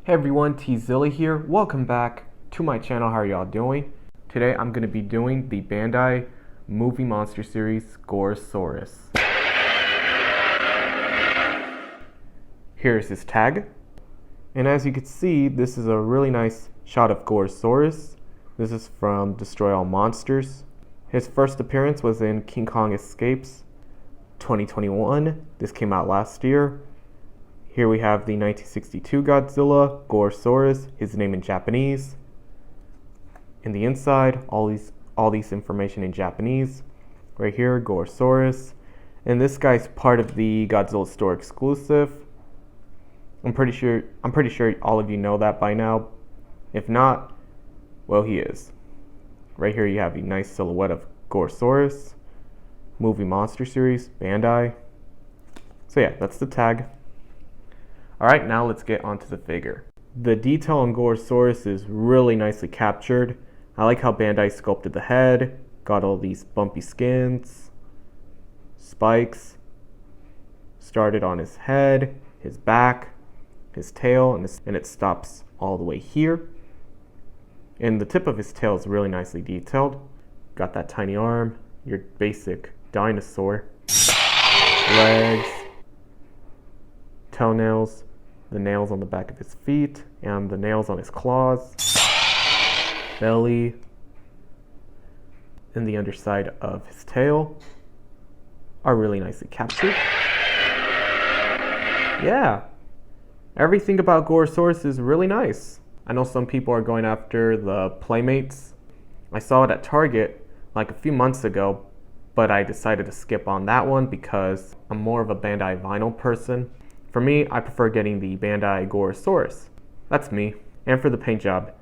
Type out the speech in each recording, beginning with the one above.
Hey everyone, T-Zilla here. Welcome back to my channel. How are y'all doing? Today I'm going to be doing the Bandai movie monster series Gorosaurus. Here's his tag. And as you can see, this is a really nice shot of Gorosaurus. This is from Destroy All Monsters. His first appearance was in King Kong Escapes 2021. This came out last year. Here we have the 1962 Godzilla, Gorosaurus, his name in Japanese. In the inside, all these information in Japanese. Right here, Gorosaurus. And this guy's part of the Godzilla store exclusive. I'm pretty sure all of you know that by now. If not, well, he is. Right here you have a nice silhouette of Gorosaurus. Movie monster series, Bandai. So yeah, that's the tag. Alright, now let's get onto the figure. The detail on Gorosaurus is really nicely captured. I like how Bandai sculpted the head, got all these bumpy skins, spikes, started on his head, his back, his tail, and it stops all the way here. And the tip of his tail is really nicely detailed. Got that tiny arm, your basic dinosaur, legs, toenails, the nails on the back of his feet, and the nails on his claws, belly, and the underside of his tail are really nicely captured. Yeah, everything about Gorosaurus is really nice. I know some people are going after the Playmates. I saw it at Target like a few months ago, but I decided to skip on that one because I'm more of a Bandai vinyl person. For me, I prefer getting the Bandai Gorosaurus. That's me. And for the paint job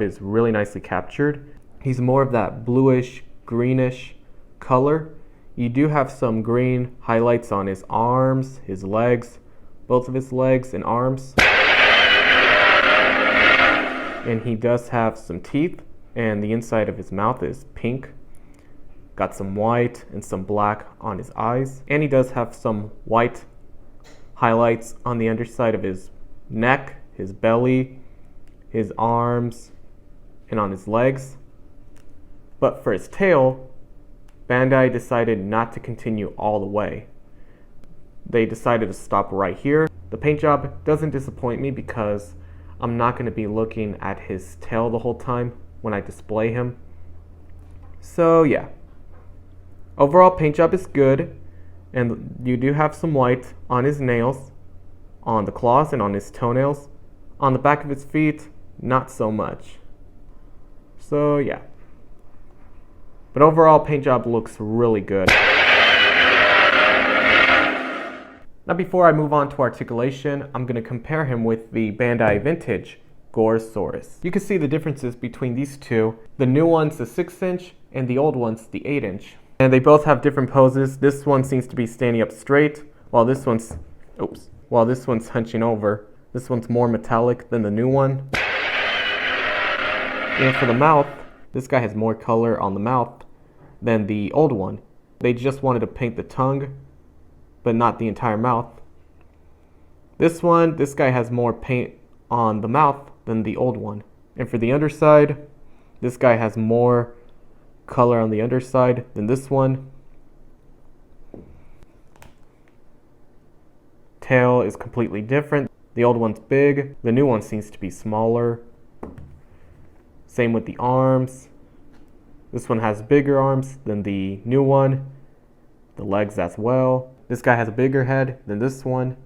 is really nicely captured. He's more of that bluish, greenish color. You do have some green highlights on his arms, his legs, both of his legs and arms. And he does have some teeth, and the inside of his mouth is pink. Got some white and some black on his eyes. And he does have some white highlights on the underside of his neck, his belly, his arms, and on his legs. But for his tail, Bandai decided not to continue all the way. They decided to stop right here. The paint job doesn't disappoint me because I'm not going to be looking at his tail the whole time when I display him. So yeah, overall paint job is good. And you do have some white on his nails, on the claws, and on his toenails. On the back of his feet, not so much. So yeah. But overall, paint job looks really good. Now before I move on to articulation, I'm going to compare him with the Bandai Vintage Gorosaurus. You can see the differences between these two. The new one's the 6-inch and the old one's the 8-inch. And they both have different poses. This one seems to be standing up straight, while this one's hunching over. This one's more metallic than the new one. And for the mouth, this guy has more color on the mouth than the old one. They just wanted to paint the tongue, but not the entire mouth. This guy has more paint on the mouth than the old one. And for the underside, this guy has more color on the underside than this one. Tail is completely different. The old one's big, the new one seems to be smaller. Same with the arms. This one has bigger arms than the new one. The legs as well. This guy has a bigger head than this one.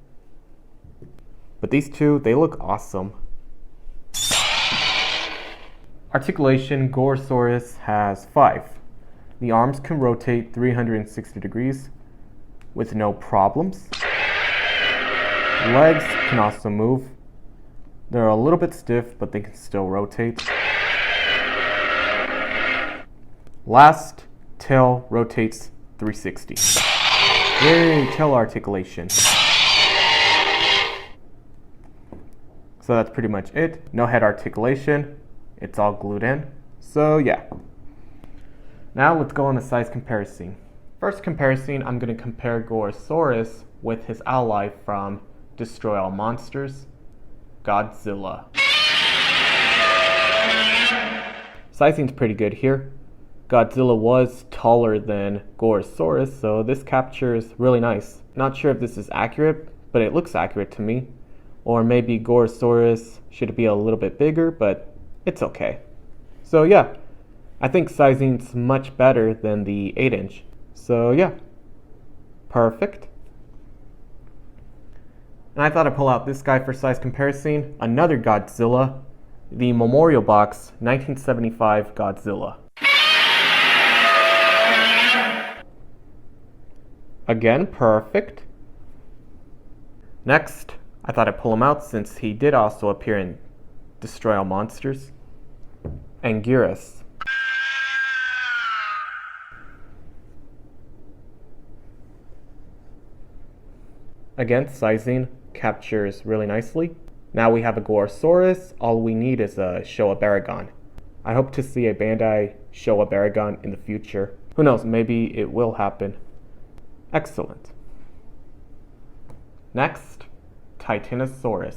But these two, they look awesome. Articulation, Gorosaurus has 5. The arms can rotate 360 degrees with no problems. Legs can also move. They're a little bit stiff, but they can still rotate. Last, tail rotates 360. Yay, tail articulation. So that's pretty much it. No head articulation. It's all glued in. So yeah. Now let's go on a size comparison. First comparison, I'm going to compare Gorosaurus with his ally from Destroy All Monsters, Godzilla. Sizing's pretty good here. Godzilla was taller than Gorosaurus, so this capture is really nice. Not sure if this is accurate, but it looks accurate to me. Or maybe Gorosaurus should be a little bit bigger, but it's okay. So yeah, I think sizing's much better than the 8-inch. So yeah, perfect. And I thought I'd pull out this guy for size comparison, another Godzilla, the Memorial Box 1975 Godzilla. Again, perfect. Next, I thought I'd pull him out since he did also appear in Destroy All Monsters. Anguirus. Again, sizing captures really nicely. Now we have a Gorosaurus, all we need is a Showa Baragon. I hope to see a Bandai Showa Baragon in the future. Who knows, maybe it will happen. Excellent. Next, Titanosaurus.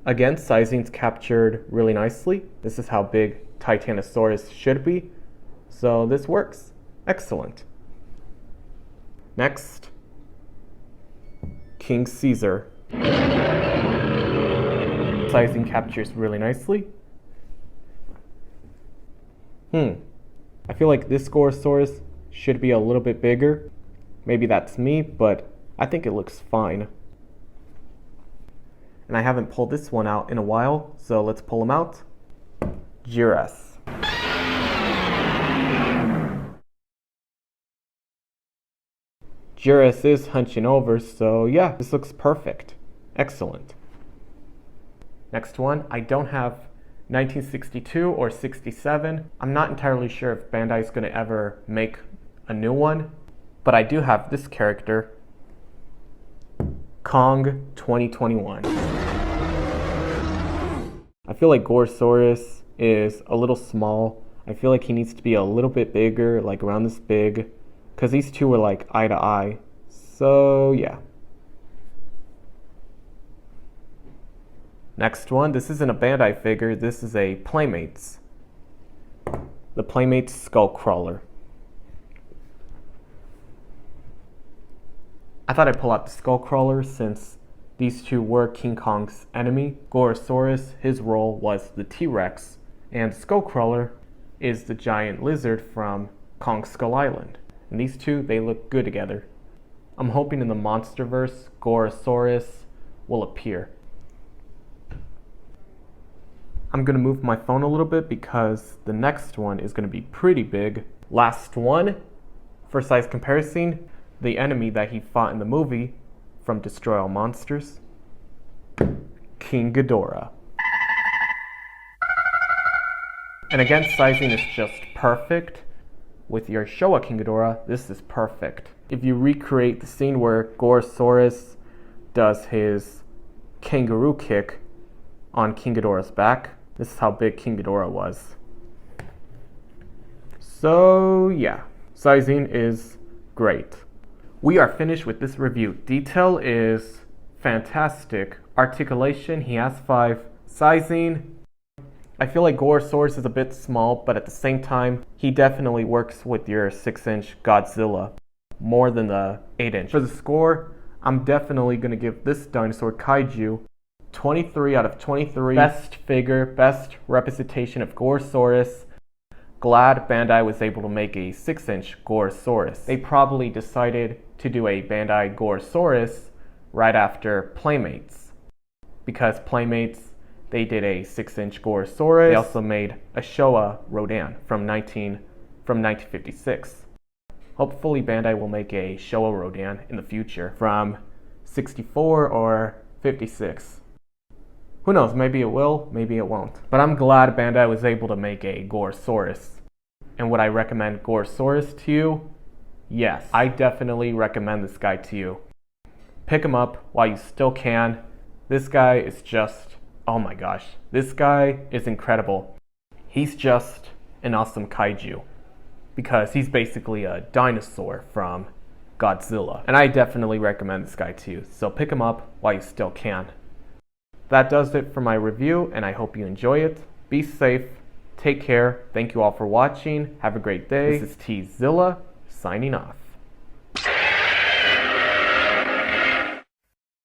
Again, sizing's captured really nicely. This is how big Titanosaurus should be. So this works. Excellent. Next, King Caesar. Sizing captures really nicely. I feel like this Gorosaurus should be a little bit bigger. Maybe that's me, but I think it looks fine. And I haven't pulled this one out in a while, so let's pull him out. Giraffe. Giraffe is hunching over, so yeah, this looks perfect. Excellent. Next one, I don't have 1962 or 67. I'm not entirely sure if Bandai is going to ever make a new one, but I do have this character, Kong 2021. I feel like Gorosaurus is a little small. I feel like he needs to be a little bit bigger, like around this big, because these two are like eye to eye. So yeah. Next one, this isn't a Bandai figure, this is a Playmates. The Playmates Skullcrawler. I thought I'd pull out the Skullcrawler since these two were King Kong's enemy. Gorosaurus, his role was the T-Rex, and Skullcrawler is the giant lizard from Kong Skull Island. And these two, they look good together. I'm hoping in the Monsterverse, Gorosaurus will appear. I'm going to move my phone a little bit because the next one is going to be pretty big. Last one, for size comparison, the enemy that he fought in the movie from Destroy All Monsters, King Ghidorah. And again, sizing is just perfect. With your Showa King Ghidorah, this is perfect. If you recreate the scene where Gorosaurus does his kangaroo kick on King Ghidorah's back, this is how big King Ghidorah was. So yeah, sizing is great. We are finished with this review. Detail is fantastic. Articulation, he has 5. Sizing, I feel like Gorosaurus is a bit small, but at the same time, he definitely works with your 6-inch Godzilla more than the 8-inch. For the score, I'm definitely going to give this dinosaur Kaiju 23 out of 23. Best figure, best representation of Gorosaurus. Glad Bandai was able to make a 6-inch Gorosaurus. They probably decided to do a Bandai Gorosaurus right after Playmates, because Playmates, they did a 6-inch Gorosaurus. They also made a Showa Rodan from 1956. Hopefully Bandai will make a Showa Rodan in the future from 64 or 56. Who knows, maybe it will, maybe it won't. But I'm glad Bandai was able to make a Gorosaurus. And would I recommend Gorosaurus to you? Yes, I definitely recommend this guy to you. Pick him up while you still can. This guy is just, oh my gosh, this guy is incredible. He's just an awesome kaiju, because he's basically a dinosaur from Godzilla. And I definitely recommend this guy to you, so pick him up while you still can. That does it for my review, and I hope you enjoy it. Be safe, take care, thank you all for watching, have a great day. This is T-Zilla, signing off.